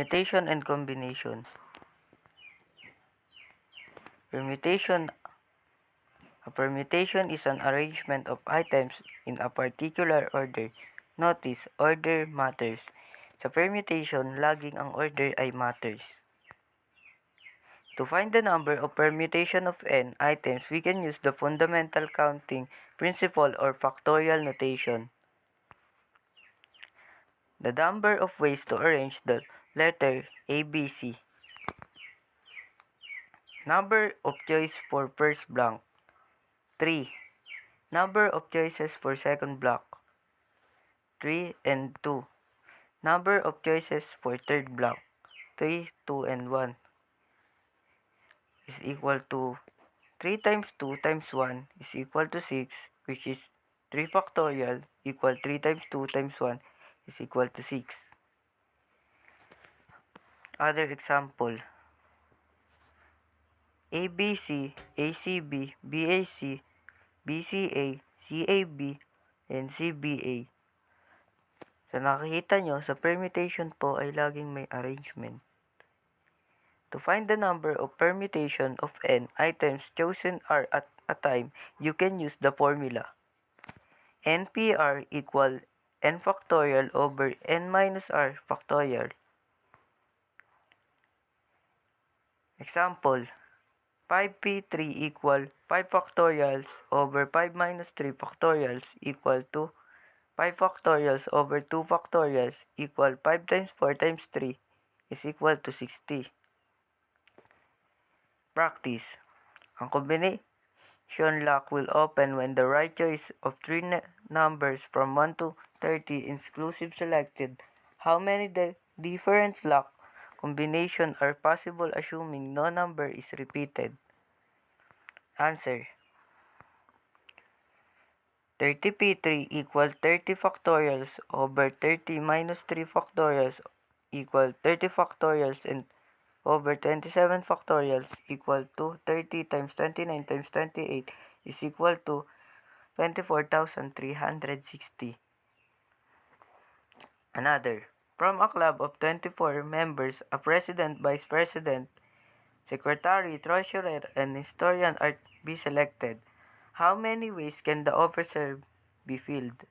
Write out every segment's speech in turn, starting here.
Permutation and combination. Permutation. A permutation is an arrangement of items in a particular order. Notice, order matters. Sa permutation, laging ang order ay matters. To find the number of permutation of n items, we can use the fundamental counting principle or factorial notation. The number of ways to arrange the letter ABC. Number of choice for first blank, 3. Number of choices for second block, 3 and 2. Number of choices for third block, 3, 2, and 1 is equal to 3 times 2 times 1 is equal to 6, which is 3 factorial equal 3 times 2 times 1 is equal to 6. Other example, ABC, ACB, BAC, BCA, CAB, and CBA. So nakikita nyo, sa permutation po ay laging may arrangement. To find the number of permutation of n items chosen are at a time, you can use the formula. NPR equal n factorial over n minus r factorial. Example, 5p3 equal 5 factorials over 5 minus 3 factorials equal to 5 factorials over 2 factorials equal 5 times 4 times 3 is equal to 60. Practice. Ang combination lock will open when the right choice of 3 numbers from 1 to 30 exclusive selected. How many different lock combinations are possible assuming no number is repeated? Answer. 30p3 equal 30 factorials over 30 minus 3 factorials equal 30 factorials and over 27 factorials equal to 30 times 29 times 28 is equal to 24,360. Another. From a club of 24 members, a president, vice president, secretary, treasurer, and historian are be selected. How many ways can the officer be filled?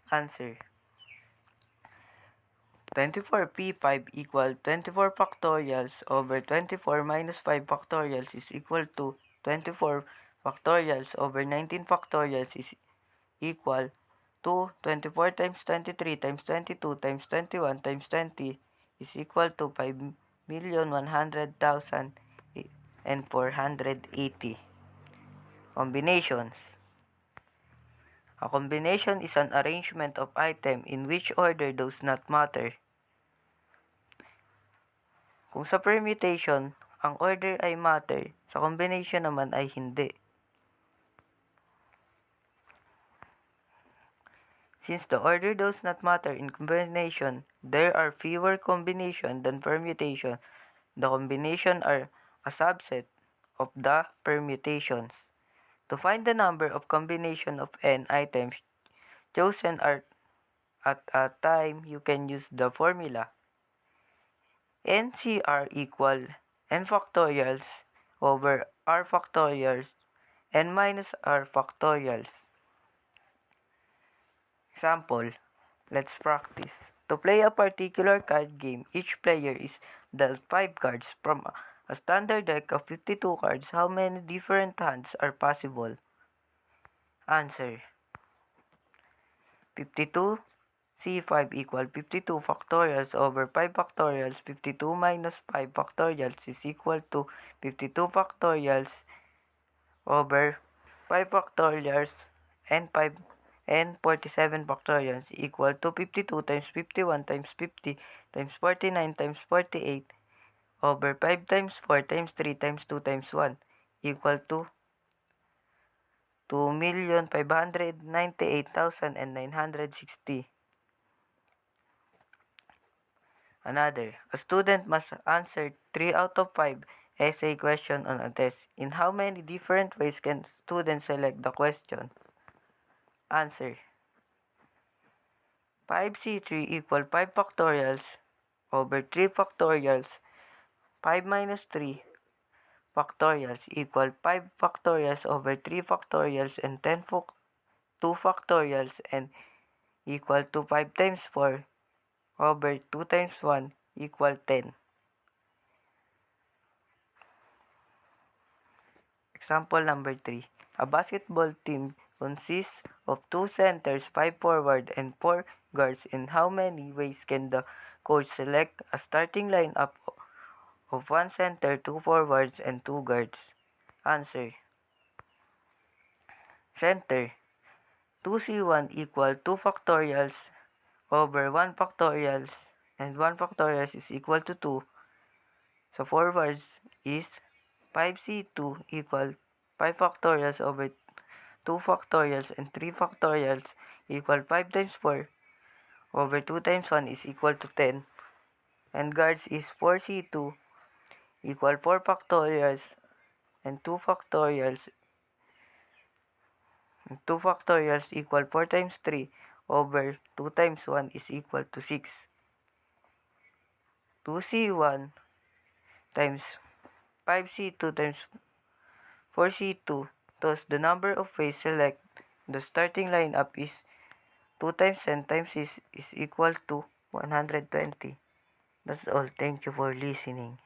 Answer. 24p5 equal 24 factorials over 24 minus 5 factorials is equal to 24 factorials over 19 factorials is equal to 24 times 23 times 22 times 21 times 20 is equal to 5,100,480. Combinations. A combination is an arrangement of items in which order does not matter. Kung sa permutation, ang order ay matter, sa combination naman ay hindi. Since the order does not matter in combination, there are fewer combinations than permutation. The combinations are a subset of the permutations. To find the number of combination of n items chosen at a time, you can use the formula. NCR equal n factorials over r factorials n minus r factorials. Example, let's practice. To play a particular card game, each player is dealt 5 cards from a standard deck of 52 cards. How many different hands are possible? Answer. 52 C5 equal 52 factorials over 5 factorials. 52 minus 5 factorials is equal to 52 factorials over 5 factorials and 47 factorials equal to 52 times 51 times 50 times 49 times 48 over 5 times 4 times 3 times 2 times 1 equal to 2,598,960. Another. A student must answer 3 out of 5 essay questions on a test. In how many different ways can students select the question? Answer. 5C3 equal 5 factorials over 3 factorials. 5 minus 3 factorials equal 5 factorials over 3 factorials and 2 factorials and equal to 5 times 4 over 2 times 1 equal 10. Example number 3. A basketball team consists of 2 centers, 5 forward, and 4 guards. In how many ways can the coach select a starting lineup of 1 center, 2 forwards, and 2 guards? Answer. Center. 2C1 equal 2 factorials over 1 factorials, and 1 factorials is equal to 2. So forwards is 5C2 equal 5 factorials over 2 factorials and 3 factorials equal 5 times 4 over 2 times 1 is equal to 10. And guards is 4C2 equal 4 factorials and 2 factorials equal 4 times 3 over 2 times 1 is equal to 6. 2C1 times 5C2 times 4C2. Thus, the number of ways select the starting lineup is 2 times 10 times is equal to 120. That's all. Thank you for listening.